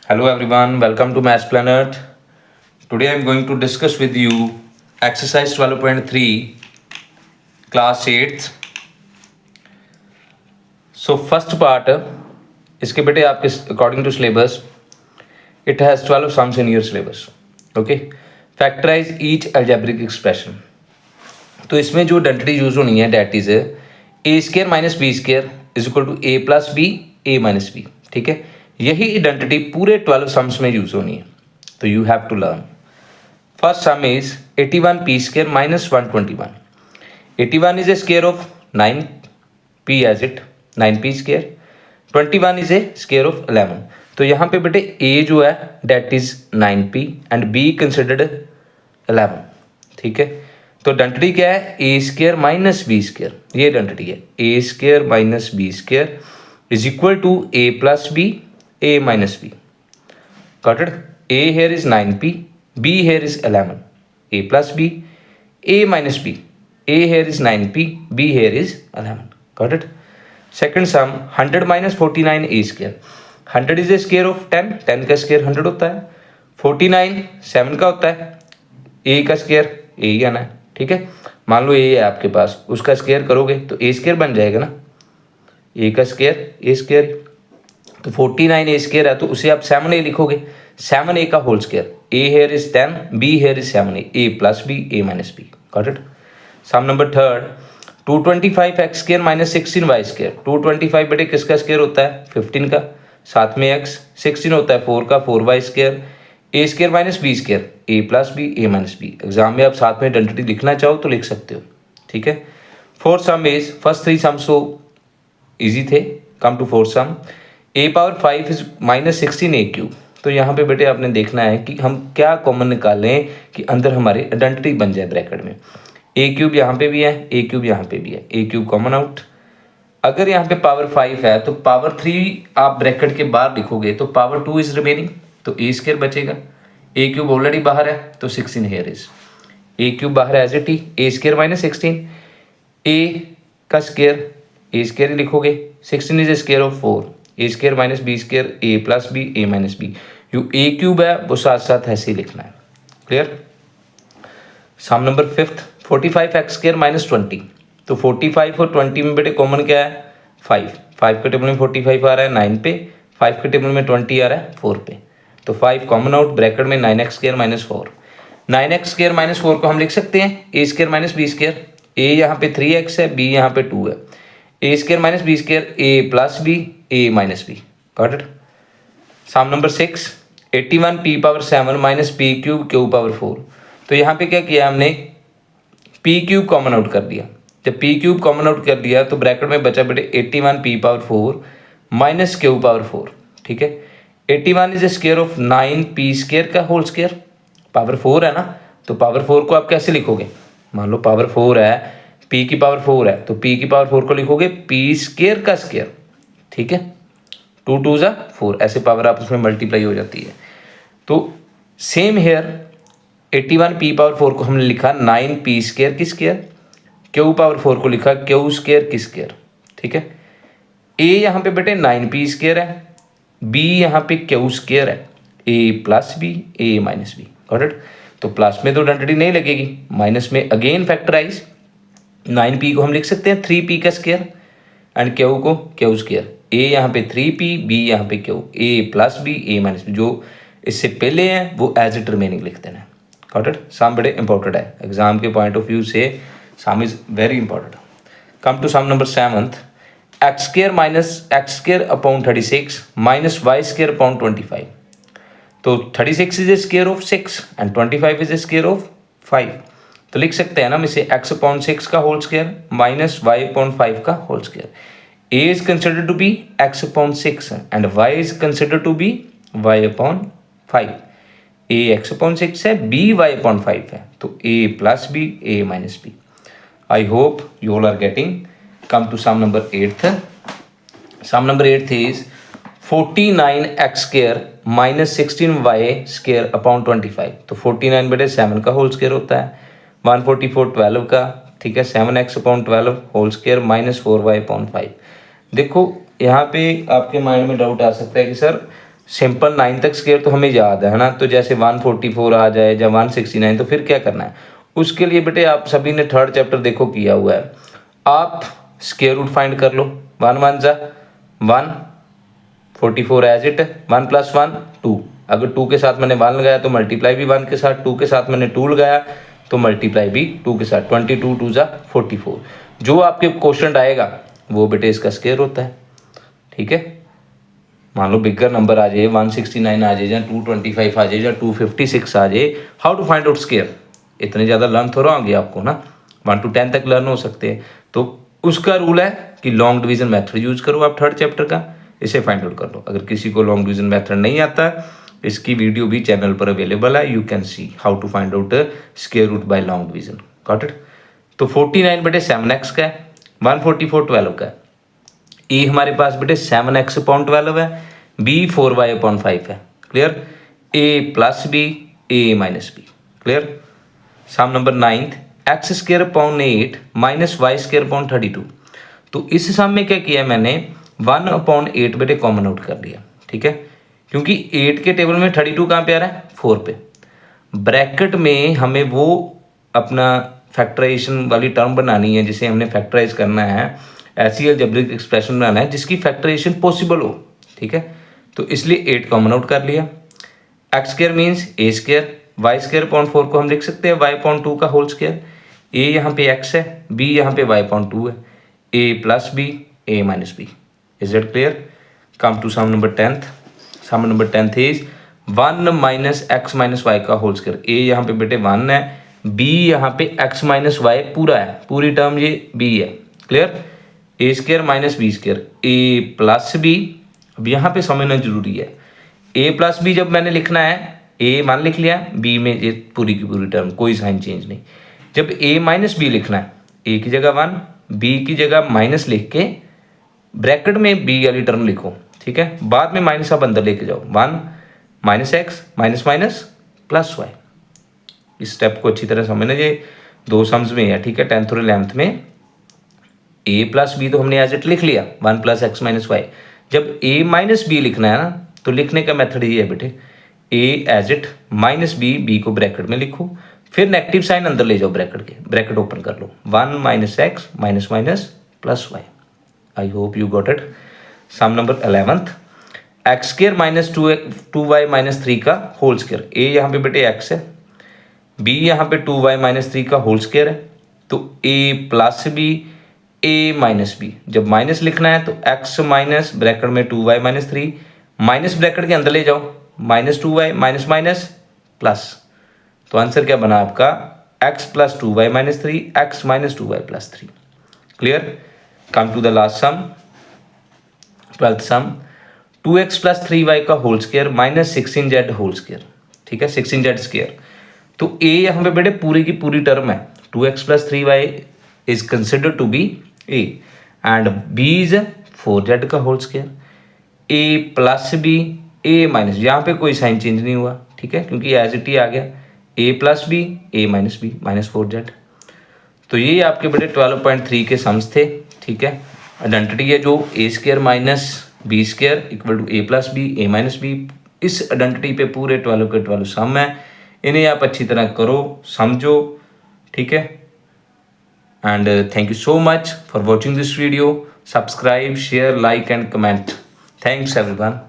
Hello everyone, welcome to Maths Planet. Today I am going to discuss with you exercise 12.3 class 8th. So first part इसके बेटे आपके according to syllabus it has 12 sums in your syllabus. Okay, factorize each algebraic expression. तो इसमें जो identity use होनी है that is a square minus B square is equal to a plus B A minus b. ठीक है, यही identity पूरे 12 sums में यूज होनी है. तो you have to learn. First sum is 81 P square minus 121. 81 is a square of 9 P as it 9 P square. 21 is a square of 11. तो यहाँ पे बेटे ए जो है that is 9 P and B considered 11. ठीक है, तो आइडेंटिटी क्या है A square minus B square. ये आइडेंटिटी है A square minus B square is equal to a plus B A minus B. Got it. A here is 9p, b here is 11, a plus b, a minus b, a here is 9p, b here is 11. Got it. Second sum 100 minus 49 a square. 100 is a square of 10, 10 का square 100 होता है. 49 7 का होता है, a का square a ही आना है. ठीक है, मान लो a है आपके पास, उसका स्केयर करोगे तो a स्केयर बन जाएगा ना, a का स्केयर a स्केयर. तो 49 ए स्केयर है तो उसे आप 7a लिखोगे, 7a का whole square. A here is 10, b here is 7a, a plus B A minus B. Got it. Sum number third 225 x square minus 16 y square. 225 बेटे किसका square होता है 15 का, साथ में एक्स. 16 होता है 4 का, 4y square. A square minus B square A plus B A minus B. Exam में आप साथ में आइडेंटिटी लिखना चाहो तो लिख सकते हो. ठीक है. Fourth sum is first 3 sums तो ईजी थे. Come to fourth sum a power 5 is minus 16 a cube. तो यहाँ पे बेटे आपने देखना है कि हम क्या कॉमन निकालें कि अंदर हमारी आइडेंटिटी बन जाए ब्रैकेट में. ए क्यूब यहाँ पे भी है, ए क्यूब यहाँ पे भी है, ए क्यूब कॉमन आउट. अगर यहाँ पे पावर 5 है तो पावर 3 आप ब्रैकेट के बाहर लिखोगे तो पावर 2 इज रिमेनिंग, तो ए स्केयर बचेगा. ए क्यूब ऑलरेडी बाहर है तो 16 हेयर इज ए क्यूब बाहर एज इट ही, ए स्केयर माइनस 16. ए का स्केयर ए स्केयर ही लिखोगे. 16 is a square of 4, a square minus B square A plus B A minus b. जो ए क्यूब है वो साथ साथ ऐसे ही लिखना है. Clear. Sum number fifth 45 X square minus 20. तो 45 और 20 में बेटे कॉमन क्या है 5. 5 के टेबल में 45 आ रहा है 9 पे, 5 के टेबल में 20 आ रहा है 4 पे. तो 5 कॉमन आउट, ब्रैकेट में 9 X square minus 4. 9 X square minus 4 को हम लिख सकते हैं A square minus B square. A यहाँ पे 3x है, बी यहाँ पे 2 है. A square minus B square A plus B A minus B. Got it. Sum number 6 81 P power 7 minus P cube Q power 4. तो यहाँ पे क्या किया हमने पी क्यूब कॉमन आउट कर दिया. जब पी क्यूब कॉमन आउट कर दिया तो ब्रैकेट में बचा बेटे 81 P power 4 minus Q power 4. ठीक है, 81 is a square of 9 P square का होल स्केयर. पावर 4 है ना, तो पावर 4 को आप कैसे लिखोगे. मान लो पावर 4 है, पी की पावर 4 है तो पी की पावर 4 को लिखोगे पी स्केयर का स्केयर. ठीक है, 2 2 जा 4, ऐसे पावर आप उसमें मल्टीप्लाई हो जाती है. तो सेम हेयर 81 पी पावर 4 को हमने लिखा 9 पी स्केयर की स्केयर, क्यू पावर 4 को लिखा क्यू स्केयर की स्केयर. ठीक है, ए यहाँ पे बेटे 9 पी स्केयर है, बी यहाँ पे क्यू स्केयर है, A plus B A minus B. Got it. तो प्लस में तो आइडेंटिटी नहीं लगेगी, माइनस में अगेन फैक्टराइज. 9p को हम लिख सकते हैं 3p का स्केयर एंड क्यू को क्यू स्केयर. ए यहाँ पे 3p, बी यहाँ पे क्यू, ए प्लस बी ए माइनस बी. जो इससे पहले हैं वो एज इट रिमेनिंग लिख देना है. Got it. सम बड़े इंपॉर्टेंट है एग्जाम के पॉइंट ऑफ व्यू से, sum is very important. Come to sum number 7th x square minus x square upon 36 minus y square upon 25. तो 36 is a square of 6 and 25 is a square of 5. तो लिख सकते हैं ना हम इसे x upon 6 का whole square minus y upon 5 का whole square. a is considered to be x upon 6 and y is considered to be y upon 5. a x upon 6 है, b y अपॉन 5 है, तो a plus b a minus b. I hope you all are getting. Come to sum number 8th. Sum number 8th is 49 x square minus 16y square upon 25. तो 49 बेटे 7 का whole square होता है, 144 12 का. ठीक है, 7x upon 12 whole square minus 4y upon 5. देखो यहाँ पे आपके माइंड में डाउट आ सकता है कि सर सिंपल 9 तक स्केयर तो हमें याद है ना, तो जैसे 144 आ जाए या 169 तो फिर क्या करना है, उसके लिए बेटे आप सभी ने थर्ड चैप्टर देखो किया हुआ है, आप स्केयर रूट फाइंड कर लो। 1 1 जा 1, 44 एज इट, 1 + 1 2, अगर 2 के साथ मैंने 1 लगाया तो मल्टीप्लाई भी 1 के साथ, 2 के साथ मैंने 2 लगाया तो मल्टीप्लाई भी 2 के साथ, 22 2 जा 44। जो आपके क्वेश्चन आएगा वो बेटे इसका स्केयर होता है, ठीक है। मान लो बिगर नंबर आ जाए 169 आ जाए या 225 आ जाए या 256 आ जाए, how to find out square, इतने ज़्यादा लर्न थोड़ा होंगे आपको ना, 1 to 10 तक लर्न हो सकते हैं। तो उसका रूल है कि लॉन्ग डिवीजन मेथड यूज करो आप थर्ड चैप्टर का, इसे फाइंड आउट कर लो। अगर किसी को लॉन्ग डिवीजन मेथड नहीं आता, इसकी वीडियो भी चैनल पर अवेलेबल है, you can see how to find out square root by long division, got it. तो 49 बेटे 7x का है, 144 12 का है, ए हमारे पास बेटे 7x/12 है, बी 4y/5 है, clear. a + b a - b, clear. Sum number 9th x² 8 - y² 32। तो इस सम में क्या किया मैंने, 1/8 बेटे कॉमन आउट कर लिया, ठीक है, क्योंकि 8 के टेबल में 32 कहाँ पे आ रहा है, 4 पे। ब्रैकेट में हमें वो अपना फैक्टराइजेशन वाली टर्म बनानी है जिसे हमने फैक्टराइज करना है, ऐसी अलजेब्रिक एक्सप्रेशन बनाना है जिसकी फैक्टराइजेशन पॉसिबल हो, ठीक है। तो इसलिए 8 कॉमन आउट कर लिया। x² मीन्स a², y²/4 को हम लिख सकते हैं y/2 का होल स्क्वायर। a यहाँ पे x है, b यहाँ पे y/2 है, a + b a - b। Is it clear? Come to sum number 10th। Sum number 10th is 1 - x - y का होल स्क्वायर। a यहाँ पे बेटे 1 है, b यहाँ पे x - y पूरा है, पूरी टर्म ये b है, clear. a² - b², a + b। अब यहाँ पे समझना जरूरी है, a + b जब मैंने लिखना है, a 1 लिख लिया, b में ये पूरी की पूरी टर्म, कोई साइन चेंज नहीं। जब a - b लिखना है, a की जगह 1, b की जगह माइनस लिख के ब्रैकेट में b वाली टर्म लिखो, ठीक है। बाद में माइनस आप अंदर लेके जाओ, 1 - x - y। इस स्टेप को अच्छी तरह समझना, ये 2 सम्स में है, ठीक है, 10th और 11th में। a + b तो हमने एज इट लिख लिया, 1 + x - y। जब a - b लिखना है ना, तो लिखने का मेथड ये है बेटे, a as it -b, b को ब्रैकेट में लिखो, फिर नेगेटिव साइन अंदर ले जाओ ब्रैकेट के, ब्रैकेट ओपन कर लो, 1 - x - y। I hope you got it. Sum number 11th x² - 2y - 3 का होल स्क्वायर। a यहाँ पे बेटे x है, b यहाँ पे 2y - 3 का होल स्क्वायर है, तो a + b a - b। जब माइनस लिखना है तो x माइनस ब्रैकेट में 2y - 3 माइनस ब्रैकेट के अंदर ले जाओ, -2y माइनस प्लस, तो आंसर क्या बना आपका, x + 2y - 3 x - 2y + 3, clear. Come to the last sum, 12th sum, 2x + 3y का whole square -16z whole square, ठीक है, 16z²। तो a यहाँ पे बेटे पूरी की पूरी टर्म है, 2x + 3y is considered to be a and b is 4z का whole square. a + b a - यहाँ पे कोई साइन चेंज नहीं हुआ, ठीक है, क्योंकि एज इट ही आ गया, a + b a - b -4z। तो ये आपके बेटे 12.3 के सम्स थे, ठीक है। आइडेंटिटी है जो a² - b² = a + b a - b, इस आइडेंटिटी पे पूरे 12 के 12 सम है, इन्हें आप अच्छी तरह करो, समझो, ठीक है। And thank you so much for watching this video. Subscribe, share, like and comment. Thanks everyone.